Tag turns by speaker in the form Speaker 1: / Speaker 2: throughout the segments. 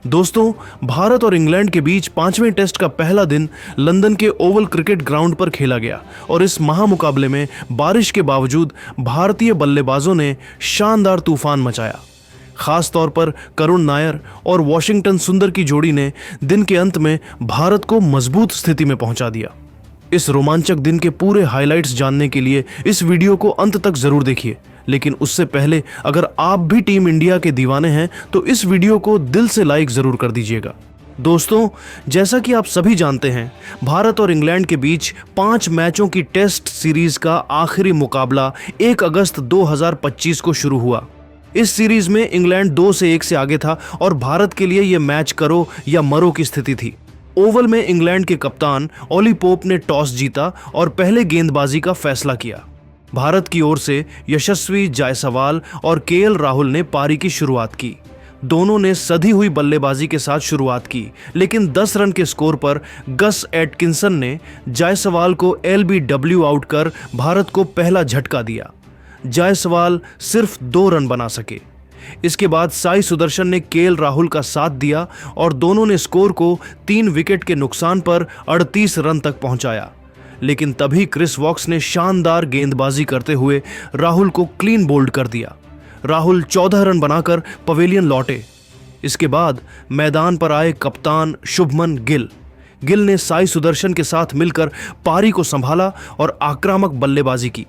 Speaker 1: दोस्तों, भारत और इंग्लैंड के बीच पांचवें टेस्ट का पहला दिन लंदन के ओवल क्रिकेट ग्राउंड पर खेला गया और इस महामुकाबले में बारिश के बावजूद भारतीय बल्लेबाजों ने शानदार तूफान मचाया। खास तौर पर करुण नायर और वॉशिंगटन सुंदर की जोड़ी ने दिन के अंत में भारत को मजबूत स्थिति में पहुंचा दिया। इस रोमांचक दिन के पूरे हाइलाइट्स जानने के लिए इस वीडियो को अंत तक जरूर देखिए। लेकिन उससे पहले अगर आप भी टीम इंडिया के दीवाने हैं तो इस वीडियो को दिल से लाइक जरूर कर दीजिएगा। दोस्तों, जैसा कि आप सभी जानते हैं, भारत और इंग्लैंड के बीच 5 मैचों की टेस्ट सीरीज का आखिरी मुकाबला 1 अगस्त 2025 को शुरू हुआ। इस सीरीज में इंग्लैंड 2-1 से आगे था और भारत के लिए यह मैच करो या मरो की स्थिति थी। ओवल में इंग्लैंड के कप्तान ओली पोप ने टॉस जीता और पहले गेंदबाजी का फैसला किया। भारत की ओर से यशस्वी जायसवाल और केएल राहुल ने पारी की शुरुआत की। दोनों ने सधी हुई बल्लेबाजी के साथ शुरुआत की, लेकिन 10 रन के स्कोर पर गस एटकिंसन ने जायसवाल को एलबीडब्ल्यू आउट कर भारत को पहला झटका दिया। जायसवाल सिर्फ 2 रन बना सके। इसके बाद साई सुदर्शन ने केएल राहुल का साथ दिया और दोनों ने स्कोर को 3 विकेट के नुकसान पर 38 रन तक पहुंचाया। लेकिन तभी क्रिस वॉक्स ने शानदार गेंदबाजी करते हुए राहुल को क्लीन बोल्ड कर दिया। राहुल 14 रन बनाकर पवेलियन लौटे। इसके बाद मैदान पर आए कप्तान शुभमन गिल ने साई सुदर्शन के साथ मिलकर पारी को संभाला और आक्रामक बल्लेबाजी की।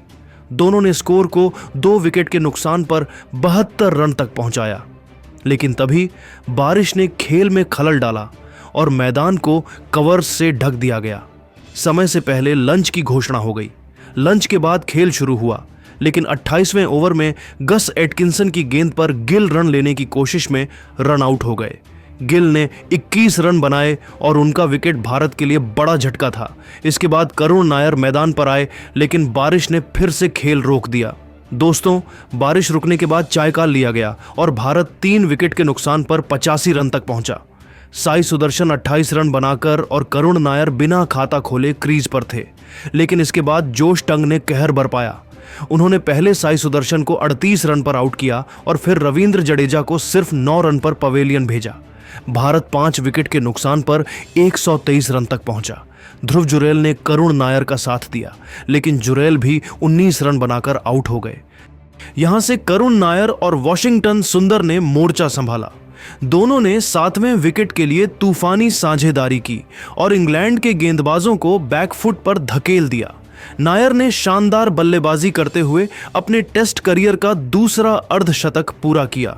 Speaker 1: दोनों ने स्कोर को 2 विकेट के नुकसान पर 72 रन तक पहुंचाया। लेकिन तभी बारिश ने खेल में खलल डाला और मैदान को कवर से ढक दिया गया। समय से पहले लंच की घोषणा हो गई। लंच के बाद खेल शुरू हुआ, लेकिन 28वें ओवर में गस एटकिंसन की गेंद पर गिल रन लेने की कोशिश में रन आउट हो गए। गिल ने 21 रन बनाए और उनका विकेट भारत के लिए बड़ा झटका था। इसके बाद करुण नायर मैदान पर आए, लेकिन बारिश ने फिर से खेल रोक दिया। दोस्तों, बारिश रुकने के बाद चायकाल लिया गया और भारत 3 विकेट के नुकसान पर 85 रन तक पहुंचा। साई सुदर्शन 28 रन बनाकर और करुण नायर बिना खाता खोले क्रीज पर थे। लेकिन इसके बाद जोश टंग ने कहर बरपाया। उन्होंने पहले साई सुदर्शन को 38 रन पर आउट किया और फिर रविंद्र जडेजा को सिर्फ 9 रन पर पवेलियन भेजा। भारत 5 विकेट के नुकसान पर 123 रन तक पहुंचा। ध्रुव जुरैल ने करुण नायर का साथ दिया, लेकिन जुरैल भी 19 रन बनाकर आउट हो गए। यहां से करुण नायर और वॉशिंगटन सुंदर ने मोर्चा संभाला। दोनों ने 7वें विकेट के लिए तूफानी साझेदारी की और इंग्लैंड के गेंदबाजों को बैकफुट पर धकेल दिया। नायर ने शानदार बल्लेबाजी करते हुए अपने टेस्ट करियर का दूसरा अर्धशतक पूरा किया।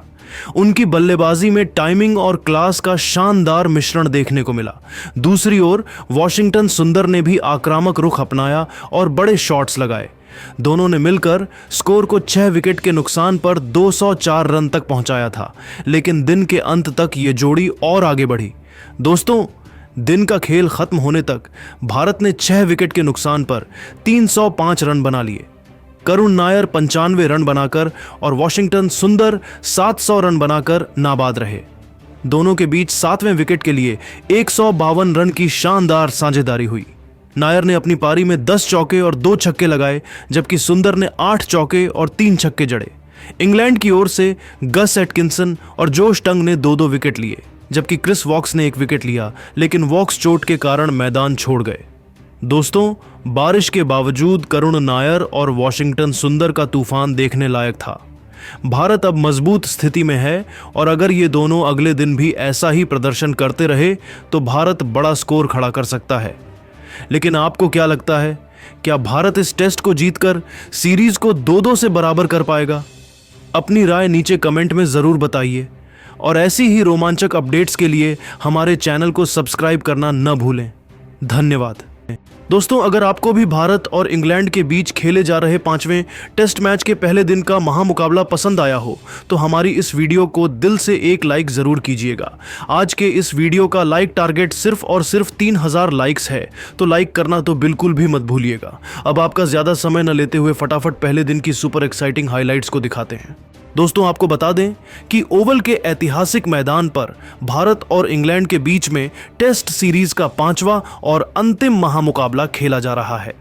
Speaker 1: उनकी बल्लेबाजी में टाइमिंग और क्लास का शानदार मिश्रण देखने को मिला। दूसरी ओर वॉशिंगटन सुंदर ने भी आक्रामक रुख अपनाया और बड़े शॉट्स लगाए। दोनों ने मिलकर स्कोर को 6 विकेट के नुकसान पर 204 रन तक पहुंचाया था, लेकिन दिन के अंत तक ये जोड़ी और आगे बढ़ी। दोस्तों, दिन का खेल खत्म होने तक भारत ने 6 विकेट के नुकसान पर 305 रन बना लिए। करुण नायर 95 रन बनाकर और वॉशिंगटन सुंदर 700 रन बनाकर नाबाद रहे। दोनों के बीच 7वें विकेट के लिए 152 रन की शानदार साझेदारी हुई। नायर ने अपनी पारी में 10 चौके और 2 छक्के लगाए, जबकि सुंदर ने 8 चौके और 3 छक्के जड़े। इंग्लैंड की ओर से गस एटकिंसन और जोश टंग ने 2-2 विकेट लिए, जबकि क्रिस वॉक्स ने 1 विकेट लिया, लेकिन वॉक्स चोट के कारण मैदान छोड़ गए। दोस्तों, बारिश के बावजूद करुण नायर और वॉशिंगटन सुंदर का तूफान देखने लायक था। भारत अब मजबूत स्थिति में है और अगर ये दोनों अगले दिन भी ऐसा ही प्रदर्शन करते रहे तो भारत बड़ा स्कोर खड़ा कर सकता है। लेकिन आपको क्या लगता है, क्या भारत इस टेस्ट को जीतकर सीरीज को 2-2 से बराबर कर पाएगा? अपनी राय नीचे कमेंट में जरूर बताइए और ऐसी ही रोमांचक अपडेट्स के लिए हमारे चैनल को सब्सक्राइब करना न भूलें। धन्यवाद। दोस्तों, अगर आपको भी भारत और इंग्लैंड के बीच खेले जा रहे 5वें टेस्ट मैच के पहले दिन का महामुकाबला पसंद आया हो तो हमारी इस वीडियो को दिल से एक लाइक जरूर कीजिएगा। आज के इस वीडियो का लाइक टारगेट सिर्फ और सिर्फ 3000 लाइक्स है, तो लाइक करना तो बिल्कुल भी मत भूलिएगा। अब आपका ज्यादा समय न लेते हुए फटाफट पहले दिन की सुपर एक्साइटिंग हाइलाइट्स को दिखाते हैं। दोस्तों, आपको बता दें कि ओवल के ऐतिहासिक मैदान पर भारत और इंग्लैंड के बीच में टेस्ट सीरीज का 5वां और अंतिम महामुकाबला खेला जा रहा है।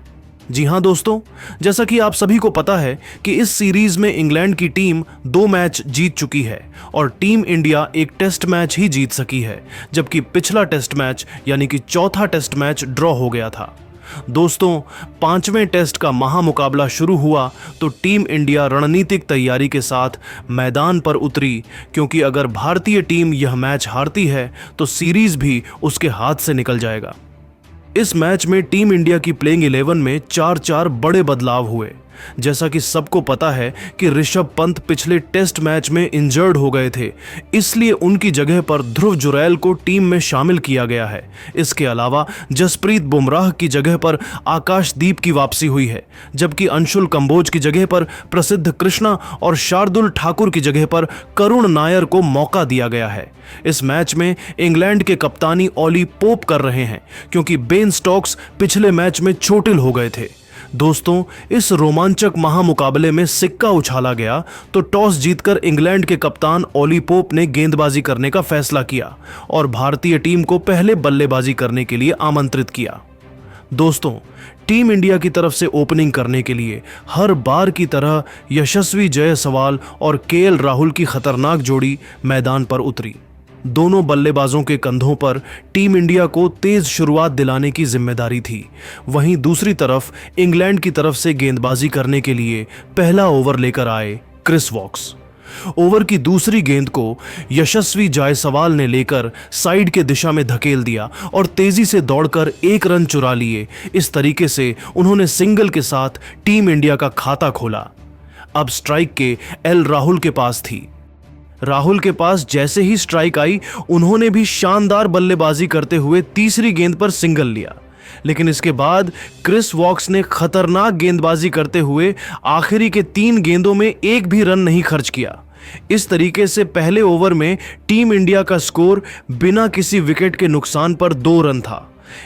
Speaker 1: जी हां दोस्तों, जैसा कि आप सभी को पता है कि इस सीरीज में इंग्लैंड की टीम 2 मैच जीत चुकी है और टीम इंडिया एक टेस्ट मैच ही जीत सकी है, जबकि पिछला टेस्ट मैच यानी कि चौथा टेस्ट मैच ड्रॉ हो गया था। दोस्तों, 5वें टेस्ट का महामुकाबला शुरू हुआ तो टीम इंडिया रणनीतिक तैयारी के साथ मैदान पर उतरी, क्योंकि अगर भारतीय टीम यह मैच हारती है तो सीरीज भी उसके हाथ से निकल जाएगा। इस मैच में टीम इंडिया की प्लेइंग 11 में 4-4 बड़े बदलाव हुए। जैसा कि सबको पता है कि ऋषभ पंत पिछले टेस्ट मैच में इंजर्ड हो गए थे, इसलिए उनकी जगह पर ध्रुव जुरैल को टीम में शामिल किया गया है। इसके अलावा जसप्रीत बुमराह की जगह पर आकाशदीप की वापसी हुई है, जबकि अंशुल कंबोज की जगह पर प्रसिद्ध कृष्णा और शार्दुल ठाकुर की जगह पर करुण नायर को मौका दिया गया है। इस मैच में इंग्लैंड के कप्तानी ओली पोप कर रहे हैं, क्योंकि बेन स्टोक्स पिछले मैच में चोटिल हो गए थे। दोस्तों, इस रोमांचक महामुकाबले में सिक्का उछाला गया तो टॉस जीतकर इंग्लैंड के कप्तान ओली पोप ने गेंदबाजी करने का फैसला किया और भारतीय टीम को पहले बल्लेबाजी करने के लिए आमंत्रित किया। दोस्तों, टीम इंडिया की तरफ से ओपनिंग करने के लिए हर बार की तरह यशस्वी जायसवाल और केएल राहुल की खतरनाक जोड़ी मैदान पर उतरी। दोनों बल्लेबाजों के कंधों पर टीम इंडिया को तेज शुरुआत दिलाने की जिम्मेदारी थी। वहीं दूसरी तरफ इंग्लैंड की तरफ से गेंदबाजी करने के लिए पहला ओवर लेकर आए क्रिस वॉक्स। ओवर की दूसरी गेंद को यशस्वी जायसवाल ने लेकर साइड के दिशा में धकेल दिया और तेजी से दौड़कर 1 रन चुरा लिए। इस तरीके से उन्होंने सिंगल के साथ टीम इंडिया का खाता खोला। अब स्ट्राइक के एल राहुल के पास थी। राहुल के पास जैसे ही स्ट्राइक आई, उन्होंने भी शानदार बल्लेबाजी करते हुए तीसरी गेंद पर सिंगल लिया, लेकिन इसके बाद क्रिस वॉक्स ने खतरनाक गेंदबाजी करते हुए आखिरी के 3 गेंदों में एक भी रन नहीं खर्च किया। इस तरीके से पहले ओवर में टीम इंडिया का स्कोर बिना किसी विकेट के नुकसान पर 2 रन था।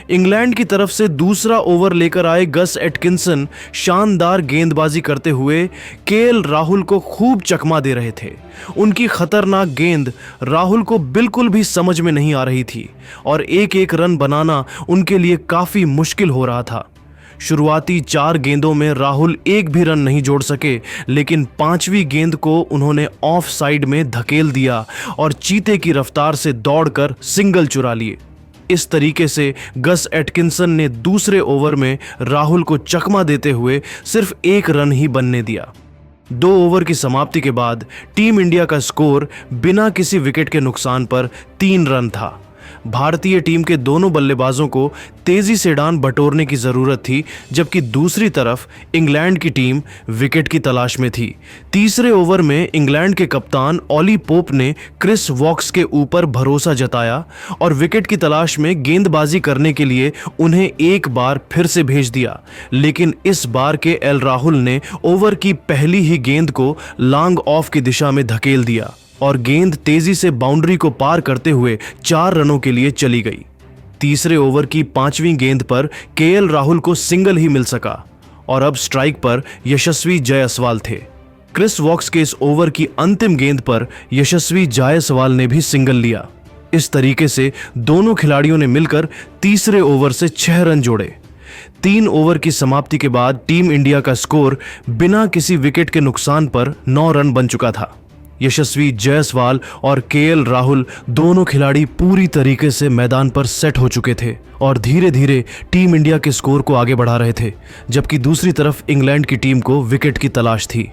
Speaker 1: इंग्लैंड की तरफ से दूसरा ओवर लेकर आए गस एटकिंसन शानदार गेंदबाजी करते हुए केएल राहुल को खूब चकमा दे रहे थे। उनकी खतरनाक गेंद राहुल को बिल्कुल भी समझ में नहीं आ रही थी और एक रन बनाना उनके लिए काफी मुश्किल हो रहा था। शुरुआती 4 गेंदों में राहुल एक भी रन नहीं जोड़ सके, लेकिन 5वीं गेंद को उन्होंने ऑफ साइड में धकेल दिया और चीते की रफ्तार से दौड़कर सिंगल चुरा लिए। इस तरीके से गस एटकिंसन ने दूसरे ओवर में राहुल को चकमा देते हुए सिर्फ 1 रन ही बनने दिया। 2 ओवर की समाप्ति के बाद टीम इंडिया का स्कोर बिना किसी विकेट के नुकसान पर 3 रन था। भारतीय टीम के दोनों बल्लेबाजों को तेजी से डान बटोरने की जरूरत थी, जबकि दूसरी तरफ इंग्लैंड की टीम विकेट की तलाश में थी। तीसरे ओवर में इंग्लैंड के कप्तान ओली पोप ने क्रिस वॉक्स के ऊपर भरोसा जताया और विकेट की तलाश में गेंदबाजी करने के लिए उन्हें एक बार फिर से भेज दिया, लेकिन इस बार के एल राहुल ने ओवर की पहली ही गेंद को लॉन्ग ऑफ की दिशा में धकेल दिया और गेंद तेजी से बाउंड्री को पार करते हुए 4 रनों के लिए चली गई। तीसरे ओवर की 5वीं गेंद पर केएल राहुल को सिंगल ही मिल सका और अब स्ट्राइक पर यशस्वी जायसवाल थे। क्रिस वॉक्स के इस ओवर की अंतिम गेंद पर यशस्वी जायसवाल ने भी सिंगल लिया। इस तरीके से दोनों खिलाड़ियों ने मिलकर तीसरे ओवर से 6 रन जोड़े। 3 ओवर की समाप्ति के बाद टीम इंडिया का स्कोर बिना किसी विकेट के नुकसान पर 9 रन बन चुका था। यशस्वी जायसवाल और केएल राहुल दोनों खिलाड़ी पूरी तरीके से मैदान पर सेट हो चुके थे और धीरे धीरे टीम इंडिया के स्कोर को आगे बढ़ा रहे थे, जबकि दूसरी तरफ इंग्लैंड की टीम को विकेट की तलाश थी।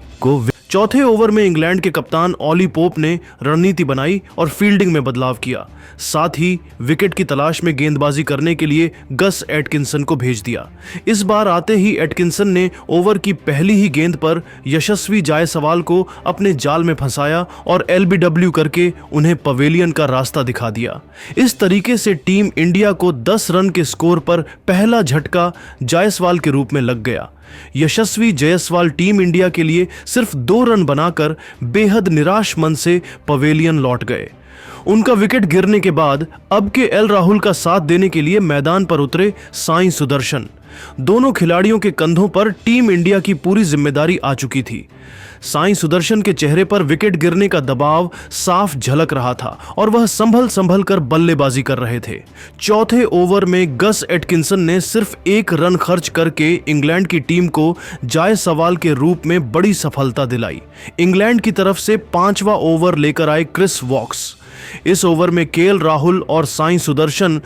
Speaker 1: चौथे ओवर में इंग्लैंड के कप्तान ओली पोप ने रणनीति बनाई और फील्डिंग में बदलाव किया। साथ ही विकेट की तलाश में गेंदबाजी करने के लिए गस एटकिंसन को भेज दिया। इस बार आते ही एटकिंसन ने ओवर की पहली ही गेंद पर यशस्वी जायसवाल को अपने जाल में फंसाया और एलबीडब्ल्यू करके उन्हें पवेलियन का रास्ता दिखा दिया। इस तरीके से टीम इंडिया को 10 रन के स्कोर पर पहला झटका जायसवाल के रूप में लग गया। यशस्वी जायसवाल टीम इंडिया के लिए सिर्फ 2 रन बनाकर बेहद निराश मन से पवेलियन लौट गए। उनका विकेट गिरने के बाद अब के एल राहुल का साथ देने के लिए मैदान पर उतरे साई सुदर्शन। दोनों खिलाड़ियों के कंधों पर टीम इंडिया की पूरी जिम्मेदारी आ चुकी थी। साई सुदर्शन के चेहरे पर विकेट गिरने का दबाव साफ झलक रहा था और वह संभल संभल कर बल्लेबाजी कर रहे थे। चौथे ओवर में गस एटकिंसन ने सिर्फ 1 रन खर्च करके इंग्लैंड की टीम को जाए सवाल के रूप में बड़ी सफलता दिलाई। इंग्लैंड की तरफ से 5वां ओवर लेकर आए क्रिस वॉक्स। इस ओवर में केएल राहुल और साई सुदर्शन